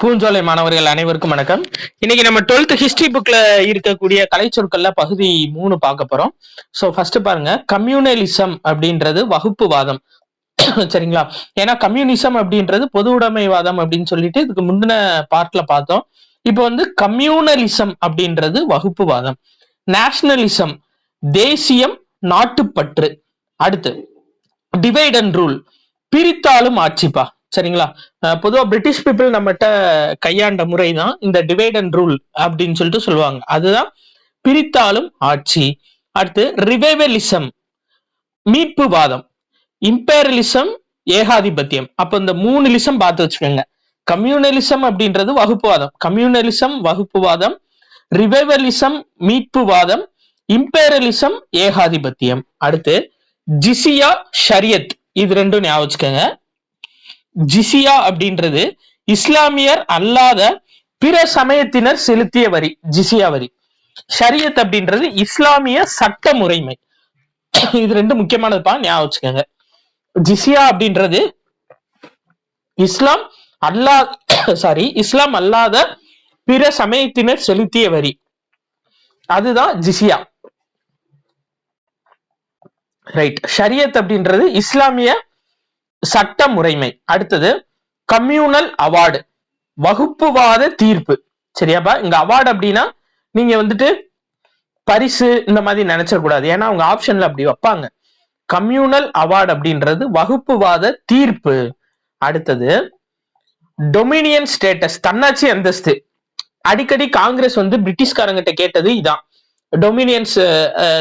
பூஞ்சோலை மாணவர்கள் அனைவருக்கும் வணக்கம். இன்னைக்கு நம்ம 12th ஹிஸ்டரி புக்ல இருக்கக்கூடிய கலை சொற்கள்ல பகுதி 3 பார்க்க போறோம். சோ ஃபர்ஸ்ட் பாருங்க, கம்யூனலிசம் அப்படின்றது வகுப்புவாதம். சரிங்களா? ஏன்னா கம்யூனிசம் அப்படின்றது பொது உடைமைவாதம் அப்படின்னு சொல்லிட்டு இதுக்கு முந்தின பார்ட்ல பார்த்தோம். இப்போ வந்து கம்யூனலிசம் அப்படின்றது வகுப்புவாதம். நேஷனலிசம் தேசியம், நாட்டுப்பற்று. அடுத்து டிவைட் அண்ட் ரூல், பிரித்தாளும் ஆட்சிப்பா. சரிங்களா? பொதுவா பிரிட்டிஷ் பீப்புள் நம்மகிட்ட கையாண்ட முறை தான் இந்த டிவைட் அண்ட் ரூல் அப்படின்னு சொல்லிட்டு சொல்லுவாங்க. அதுதான் பிரித்தாளும் ஆட்சி. அடுத்து ரிவைவலிசம் மீட்புவாதம், இம்பீரியலிசம் ஏகாதிபத்தியம். அப்ப இந்த 3 லிசம் பார்த்து வச்சுக்கோங்க. கம்யூனலிசம் அப்படின்றது வகுப்புவாதம், கம்யூனலிசம் வகுப்புவாதம், ரிவைவலிசம் மீட்புவாதம், இம்பீரியலிசம் ஏகாதிபத்தியம். அடுத்து ஜிசியா, ஷரியத், இது ரெண்டும் ஞாபகம் வச்சுக்கோங்க. ஜிசியா அப்படின்றது இஸ்லாமியர் அல்லாத பிற சமயத்தினர் செலுத்திய வரி, ஜிசியா வரி. ஷரியத் அப்படின்றது இஸ்லாமிய சட்ட முறைமை. இது ரெண்டு முக்கியமானதுப்பா, ஞாபகம் வச்சுக்கோங்க. ஜிசியா அப்படின்றது இஸ்லாம் அல்லாத பிற சமயத்தினர் செலுத்திய வரி, அதுதான் ஜிசியா. ரைட். ஷரியத் அப்படின்றது இஸ்லாமிய சட்ட முறைமை. அடுத்தது கம்யூனல் அவார்டு, வகுப்புவாத தீர்ப்பு. சரியாப்பா? இங்க அவார்டு அப்படின்னா நீங்க வந்துட்டு பரிசு இந்த மாதிரி நினைச்ச கூடாது, ஏன்னா அவங்க ஆப்ஷன்ல அப்படி வைப்பாங்க. கம்யூனல் அவார்டு அப்படின்றது வகுப்புவாத தீர்ப்பு. அடுத்தது டொமினியன் ஸ்டேட்டஸ், தன்னாட்சி அந்தஸ்து. அடிக்கடி காங்கிரஸ் வந்து பிரிட்டிஷ்காரங்கிட்ட கேட்டது இதான், டொமினியன்ஸ்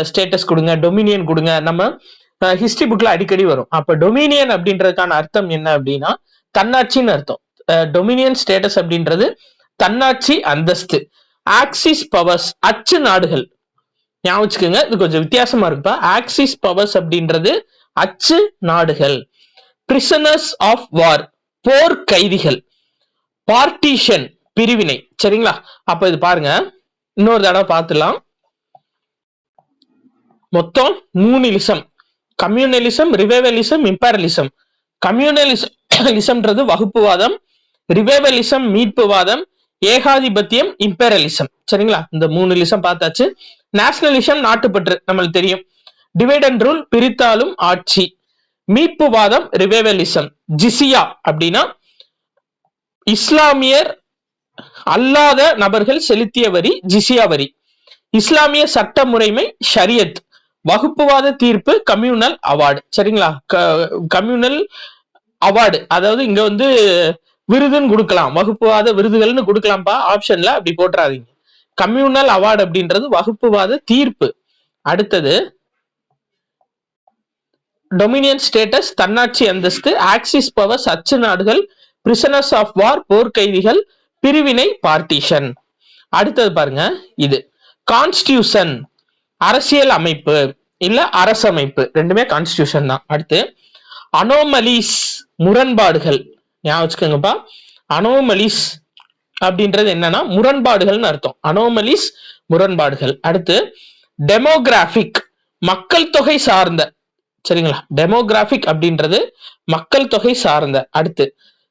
ஸ்டேட்டஸ் கொடுங்க, டொமினியன் கொடுங்க. நம்ம ஹிஸ்டரி புக்ல அடிக்கடி வரும். அப்ப டொமினியன் அப்படின்றதுக்கான அர்த்தம் என்ன அப்படின்னா தன்னாட்சின்னு அர்த்தம். டொமினியன் ஸ்டேட்டஸ் அப்படின்றது தன்னாட்சி அந்தஸ்து. ஆக்சிஸ் பவர்ஸ், அச்சு நாடுகள். ஞாபகம் வச்சுக்கோங்க, இது கொஞ்சம் வித்தியாசமா இருக்குப்பா. ஆக்சிஸ் பவர்ஸ் அப்படின்றது அச்சு நாடுகள். பிரிசனர்ஸ் ஆஃப் வார், போர் கைதிகள். பார்ட்டிஷன், பிரிவினை. சரிங்களா? அப்ப இது பாருங்க, இன்னொரு தடவை பார்த்துலாம். மொத்தம் 3 லிசம்: கம்யூனலிசம், ரிவைவலிசம், இம்பீரியலிசம். கம்யூனலிசம்ன்றது வகுப்புவாதம், ரிவைவலிசம் மீட்புவாதம், ஏகாதிபத்தியம் இம்பீரியலிசம். சரிங்களா? இந்த 3 லிசம் பார்த்தாச்சு. நேஷனலிசம் நாட்டுப்பற்று நம்மளுக்கு தெரியும். டிவைட் அண்ட் ரூல் பிரித்தாளும் ஆட்சி. மீட்புவாதம் ரிவைவலிசம். ஜிசியா அப்படின்னா இஸ்லாமியர் அல்லாத நபர்கள் செலுத்திய வரி, ஜிசியா வரி. இஸ்லாமிய சட்ட முறைமை ஷரியத். வகுப்புவாத தீர்ப்பு கம்யூனல் அவார்டு. சரிங்களா? கம்யூனல் அவார்டு அதாவது இங்க வந்து விருதுன்னு கொடுக்கலாம், வகுப்புவாத விருதுகள்னு கொடுக்கலாம்ப்பா, ஆப்ஷன்ல அப்படி போட்டுறாதீங்க. கம்யூனல் அவார்டு அப்படின்றது வகுப்புவாத தீர்ப்பு. அடுத்தது டொமினியன் ஸ்டேட்டஸ், தன்னாட்சி அந்தஸ்து. ஆக்சிஸ் பவர்ஸ், அச்சு நாடுகள். பிரிசனர்ஸ் ஆஃப் வார், போர்க்கைதிகள். பிரிவினை, பார்ட்டிஷன். அடுத்தது பாருங்க, இது கான்ஸ்டியூஷன், அரசியல் அமைப்பு இல்ல அரசமைப்பு, ரெண்டுமே கான்ஸ்டியூஷன் தான். அடுத்து அனோமலிஸ், முரண்பாடுகள். ஞாபகம் வச்சுக்கோங்கப்பா, அனோமலிஸ் அப்படின்றது என்னன்னா முரண்பாடுகள்னு அர்த்தம். அனோமலிஸ், முரண்பாடுகள். அடுத்து டெமோகிராபிக், மக்கள் தொகை சார்ந்த. சரிங்களா? டெமோகிராபிக் அப்படின்றது மக்கள் தொகை சார்ந்த. அடுத்து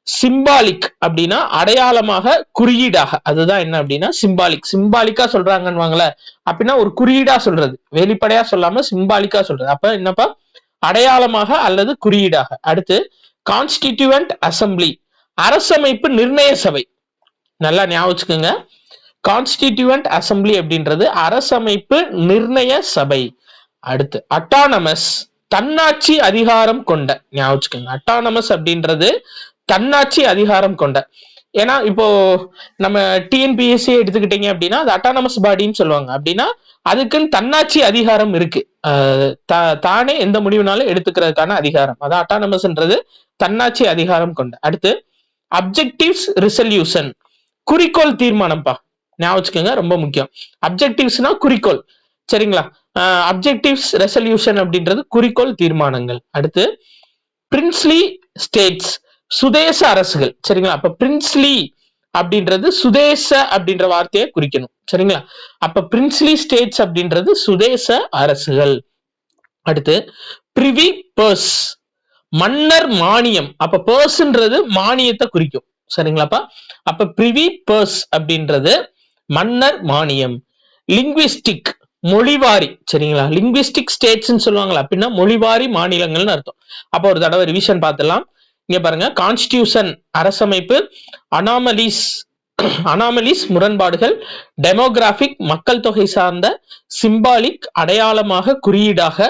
சிம்பாலிக் அப்படின்னா அடையாளமாக, குறியீடாக. அதுதான் என்ன அப்படின்னா சிம்பாலிக். சிம்பாலிக்கா சொல்றாங்கன்னு அப்படின்னா ஒரு குறியீடா சொல்றது, வெளிப்படையா சொல்லாம சிம்பாலிக்கா சொல்றது. அப்ப என்னப்பா, அடையாளமாக அல்லது குறியீடாக. அடுத்து கான்ஸ்டிடியூவன்ட் அசம்பிளி, அரசமைப்பு நிர்ணய சபை. நல்லா ஞாபகம் வச்சுக்கோங்க, கான்ஸ்டிடியூவன்ட் அசம்பிளி அப்படின்றது அரசமைப்பு நிர்ணய சபை. அடுத்து அட்டானமஸ், தன்னாட்சி அதிகாரம் கொண்ட. ஞாபகம் வச்சுக்கோங்க, அட்டானமஸ் அப்படின்றது தன்னாட்சி அதிகாரம் கொண்ட. ஏன்னா இப்போ நம்ம டிஎன்பிஎஸ்சி எடுத்துக்கிட்டீங்க அப்படின்னா அது அட்டானமஸ் பாடின்னு சொல்லுவாங்க. அப்படின்னா அதுக்குன்னு தன்னாட்சி அதிகாரம் இருக்கு, தானே எந்த முடிவுனாலும் எடுத்துக்கிறதுக்கான அதிகாரம், அதான் அட்டானமஸ்ன்றது தன்னாட்சி அதிகாரம் கொண்ட. அடுத்து அப்ஜெக்டிவ்ஸ் ரிசல்யூஷன், குறிக்கோள் தீர்மானம்ப்பா. ஞாபகம் வச்சுக்கோங்க, ரொம்ப முக்கியம். அப்ஜெக்டிவ்ஸ்னா குறிக்கோள். சரிங்களா? அப்ஜெக்டிவ்ஸ் ரெசல்யூஷன் அப்படின்றது குறிக்கோள் தீர்மானங்கள். அடுத்து பிரின்ஸ்லி ஸ்டேட்ஸ், சுதேச அரசுகள். சரிங்களா? அப்ப பிரின்ஸ்லி அப்படின்றது சுதேச அப்படின்ற வார்த்தையை குறிக்கணும். சரிங்களா? அப்ப பிரின்ஸ்லி ஸ்டேட்ஸ் அப்படின்றது சுதேச அரசுகள். அடுத்து பிரிவி பர்ஸ், மன்னர் மானியம். அப்ப பர்ஸ்ன்றது மானியத்தை குறிக்கும். சரிங்களாப்பா? அப்ப பிரிவி பர்ஸ் அப்படின்றது மன்னர் மானியம். லிங்குவிஸ்டிக் மொழிவாரி, சரிங்களா? லிங்குவிஸ்டிக் ஸ்டேட்ஸ் சொல்லுவாங்களா, அப்படின்னா மொழிவாரி மாநிலங்கள்னு அர்த்தம். அப்ப ஒரு தடவை ரிவிஷன் பார்த்துடலாம். இங்க பாருங்க, கான்ஸ்டிடியூஷன் அரசமைப்பு, அனாமலிஸ் அனாமலிஸ் முரண்பாடுகள், டெமோகிராபிக் மக்கள் தொகை சார்ந்த, சிம்பாலிக் அடையாளமாக குறியீடாக,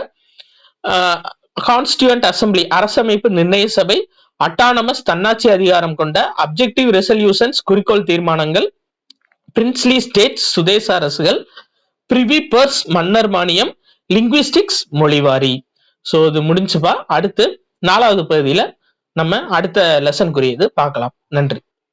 கான்ஸ்டியூண்ட் அசம்பிளி அரசமைப்பு நிர்ணய சபை, அட்டானமஸ் தன்னாட்சி அதிகாரம் கொண்ட, அப்ஜெக்டிவ் ரெசல்யூஷன்ஸ் குறிக்கோள் தீர்மானங்கள், பிரின்ஸ்லி ஸ்டேட்ஸ் சுதேச அரசுகள், பிரிவி பர்ஸ் மன்னர் மானியம், லிங்குவிஸ்டிக்ஸ் மொழிவாரி. சோ இது முடிஞ்சுப்பா. அடுத்து 4வது பகுதியில நம்ம அடுத்த லெசன் குறியது பார்க்கலாம். நன்றி.